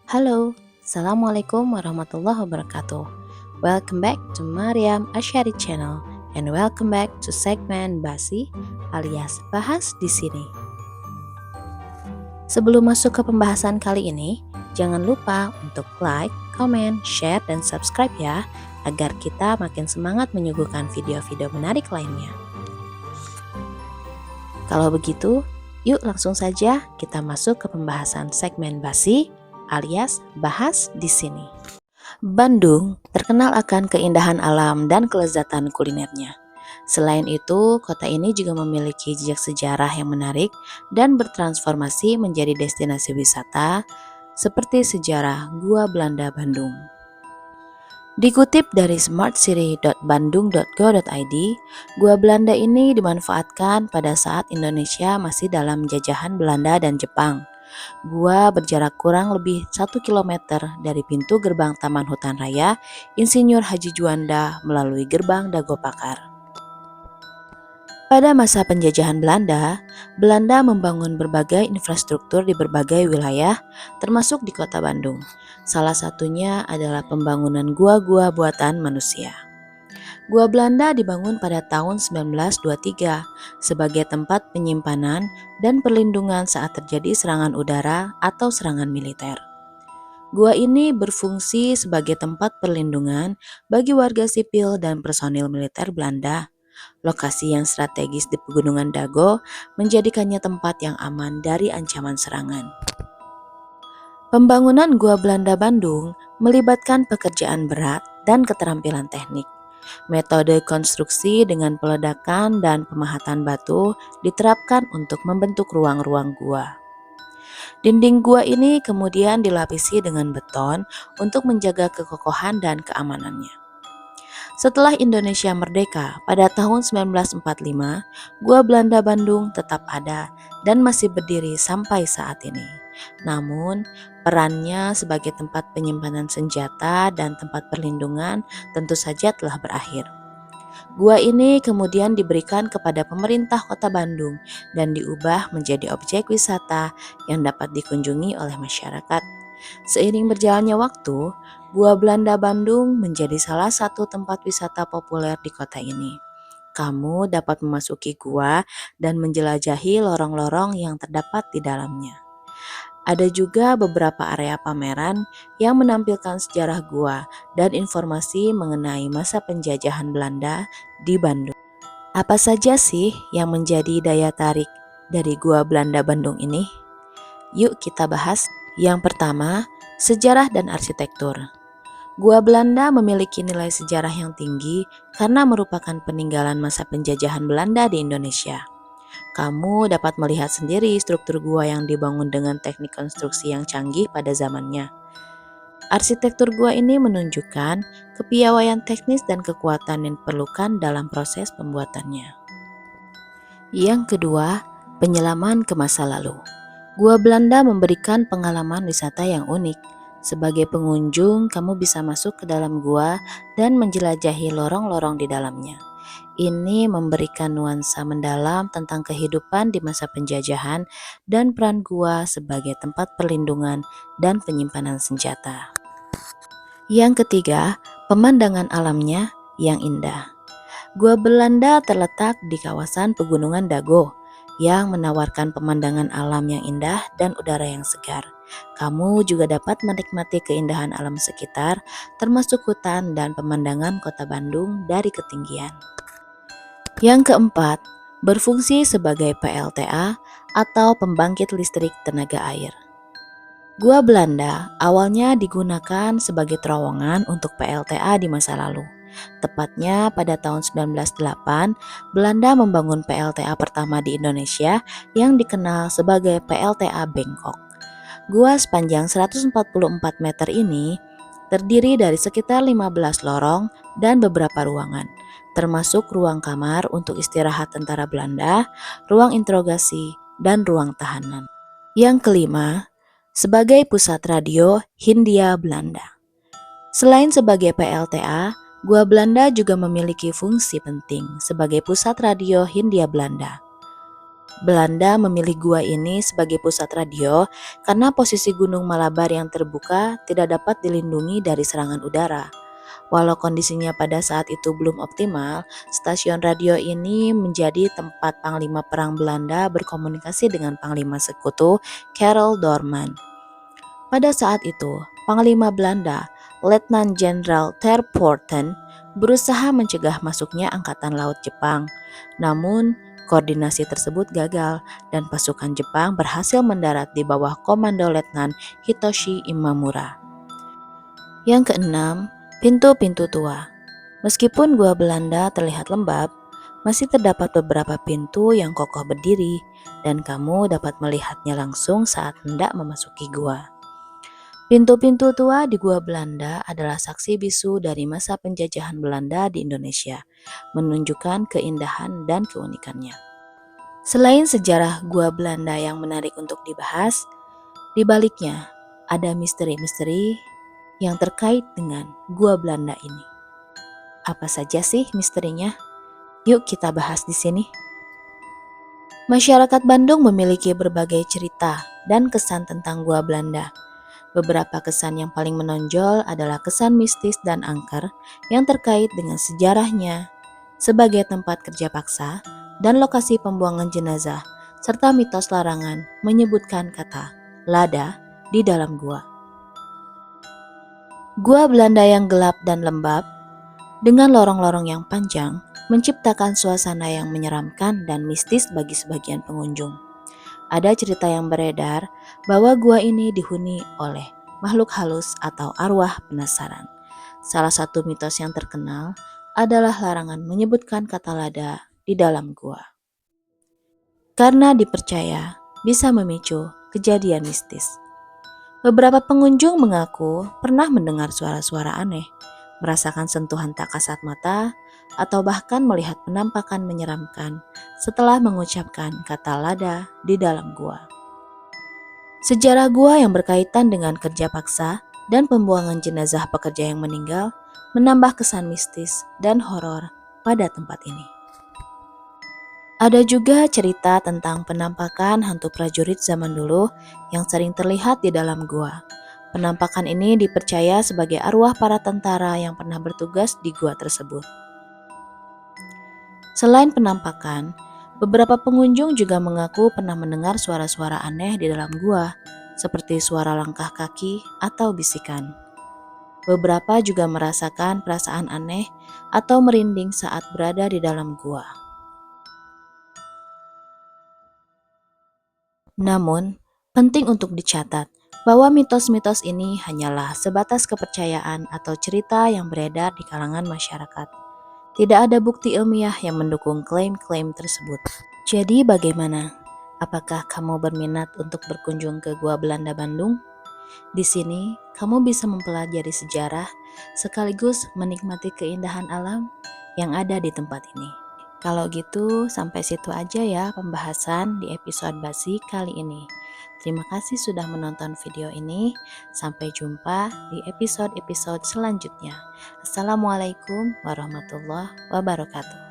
Halo, Assalamualaikum warahmatullahi wabarakatuh. Welcome back to Mariam Asyari Channel and welcome back to segmen Basi alias Bahas di sini. Sebelum masuk ke pembahasan kali ini, jangan lupa untuk like, comment, share, dan subscribe ya, agar kita makin semangat menyuguhkan video-video menarik lainnya. Kalau begitu, yuk langsung saja kita masuk ke pembahasan segmen Basi alias Bahas di sini. Bandung terkenal akan keindahan alam dan kelezatan kulinernya. Selain itu, kota ini juga memiliki jejak sejarah yang menarik dan bertransformasi menjadi destinasi wisata seperti sejarah Gua Belanda Bandung. Dikutip dari smartcity.bandung.go.id, Gua Belanda ini dimanfaatkan pada saat Indonesia masih dalam jajahan Belanda dan Jepang. Gua berjarak kurang lebih 1 kilometer dari pintu gerbang Taman Hutan Raya Insinyur Haji Juanda melalui gerbang Dago Pakar. Pada masa penjajahan Belanda, Belanda membangun berbagai infrastruktur di berbagai wilayah, termasuk di kota Bandung. Salah satunya adalah pembangunan gua-gua buatan manusia. Gua Belanda dibangun pada tahun 1923 sebagai tempat penyimpanan dan perlindungan saat terjadi serangan udara atau serangan militer. Gua ini berfungsi sebagai tempat perlindungan bagi warga sipil dan personil militer Belanda. Lokasi yang strategis di Pegunungan Dago menjadikannya tempat yang aman dari ancaman serangan. Pembangunan Gua Belanda Bandung melibatkan pekerjaan berat dan keterampilan teknik. Metode konstruksi dengan peledakan dan pemahatan batu diterapkan untuk membentuk ruang-ruang gua. Dinding gua ini kemudian dilapisi dengan beton untuk menjaga kekokohan dan keamanannya. Setelah Indonesia merdeka pada tahun 1945, Gua Belanda Bandung tetap ada dan masih berdiri sampai saat ini. Namun, perannya sebagai tempat penyimpanan senjata dan tempat perlindungan tentu saja telah berakhir. Gua ini kemudian diberikan kepada pemerintah Kota Bandung dan diubah menjadi objek wisata yang dapat dikunjungi oleh masyarakat. Seiring berjalannya waktu, Gua Belanda Bandung menjadi salah satu tempat wisata populer di kota ini. Kamu dapat memasuki gua dan menjelajahi lorong-lorong yang terdapat di dalamnya. Ada juga beberapa area pameran yang menampilkan sejarah gua dan informasi mengenai masa penjajahan Belanda di Bandung. Apa saja sih yang menjadi daya tarik dari Gua Belanda Bandung ini? Yuk kita bahas. Yang pertama, sejarah dan arsitektur. Gua Belanda memiliki nilai sejarah yang tinggi karena merupakan peninggalan masa penjajahan Belanda di Indonesia. Kamu dapat melihat sendiri struktur gua yang dibangun dengan teknik konstruksi yang canggih pada zamannya. Arsitektur gua ini menunjukkan kepiawaian teknis dan kekuatan yang diperlukan dalam proses pembuatannya. Yang kedua, penyelaman ke masa lalu. Gua Belanda memberikan pengalaman wisata yang unik. Sebagai pengunjung, kamu bisa masuk ke dalam gua dan menjelajahi lorong-lorong di dalamnya. Ini memberikan nuansa mendalam tentang kehidupan di masa penjajahan dan peran gua sebagai tempat perlindungan dan penyimpanan senjata. Yang ketiga, pemandangan alamnya yang indah. Gua Belanda terletak di kawasan Pegunungan Dago yang menawarkan pemandangan alam yang indah dan udara yang segar. Kamu juga dapat menikmati keindahan alam sekitar, termasuk hutan dan pemandangan kota Bandung dari ketinggian. Yang keempat, berfungsi sebagai PLTA atau pembangkit listrik tenaga air. Gua Belanda awalnya digunakan sebagai terowongan untuk PLTA di masa lalu. Tepatnya pada tahun 1908, Belanda membangun PLTA pertama di Indonesia yang dikenal sebagai PLTA Bengkok. Gua sepanjang 144 meter ini terdiri dari sekitar 15 lorong dan beberapa ruangan, termasuk ruang kamar untuk istirahat tentara Belanda, ruang interogasi, dan ruang tahanan. Yang kelima, sebagai pusat radio Hindia Belanda. Selain sebagai PLTA, Gua Belanda juga memiliki fungsi penting sebagai pusat radio Hindia Belanda. Belanda memilih gua ini sebagai pusat radio karena posisi Gunung Malabar yang terbuka tidak dapat dilindungi dari serangan udara. Walau kondisinya pada saat itu belum optimal, stasiun radio ini menjadi tempat Panglima Perang Belanda berkomunikasi dengan Panglima Sekutu Karel Doorman. Pada saat itu, Panglima Belanda, Letnan Jenderal Ter Poorten, berusaha mencegah masuknya Angkatan Laut Jepang. Namun, koordinasi tersebut gagal dan pasukan Jepang berhasil mendarat di bawah komando Letnan Hitoshi Imamura. Yang keenam, pintu-pintu tua. Meskipun gua Belanda terlihat lembab, masih terdapat beberapa pintu yang kokoh berdiri dan kamu dapat melihatnya langsung saat hendak memasuki gua. Pintu-pintu tua di Gua Belanda adalah saksi bisu dari masa penjajahan Belanda di Indonesia, menunjukkan keindahan dan keunikannya. Selain sejarah Gua Belanda yang menarik untuk dibahas, di baliknya ada misteri-misteri yang terkait dengan Gua Belanda ini. Apa saja sih misterinya? Yuk kita bahas di sini. Masyarakat Bandung memiliki berbagai cerita dan kesan tentang Gua Belanda. Beberapa kesan yang paling menonjol adalah kesan mistis dan angker yang terkait dengan sejarahnya sebagai tempat kerja paksa dan lokasi pembuangan jenazah, serta mitos larangan menyebutkan kata lada di dalam gua. Gua Belanda yang gelap dan lembab dengan lorong-lorong yang panjang menciptakan suasana yang menyeramkan dan mistis bagi sebagian pengunjung. Ada cerita yang beredar bahwa gua ini dihuni oleh makhluk halus atau arwah penasaran. Salah satu mitos yang terkenal adalah larangan menyebutkan kata lada di dalam gua. Karena dipercaya bisa memicu kejadian mistis. Beberapa pengunjung mengaku pernah mendengar suara-suara aneh, merasakan sentuhan tak kasat mata, atau bahkan melihat penampakan menyeramkan setelah mengucapkan kata lada di dalam gua. Sejarah gua yang berkaitan dengan kerja paksa dan pembuangan jenazah pekerja yang meninggal menambah kesan mistis dan horor pada tempat ini. Ada juga cerita tentang penampakan hantu prajurit zaman dulu yang sering terlihat di dalam gua. Penampakan ini dipercaya sebagai arwah para tentara yang pernah bertugas di gua tersebut. Selain penampakan, beberapa pengunjung juga mengaku pernah mendengar suara-suara aneh di dalam gua, seperti suara langkah kaki atau bisikan. Beberapa juga merasakan perasaan aneh atau merinding saat berada di dalam gua. Namun, penting untuk dicatat bahwa mitos-mitos ini hanyalah sebatas kepercayaan atau cerita yang beredar di kalangan masyarakat. Tidak ada bukti ilmiah yang mendukung klaim-klaim tersebut. Jadi bagaimana? Apakah kamu berminat untuk berkunjung ke Gua Belanda Bandung? Di sini, kamu bisa mempelajari sejarah sekaligus menikmati keindahan alam yang ada di tempat ini. Kalau gitu, sampai situ aja ya pembahasan di episode Basi kali ini. Terima kasih sudah menonton video ini. Sampai jumpa di episode-episode selanjutnya. Assalamualaikum warahmatullahi wabarakatuh.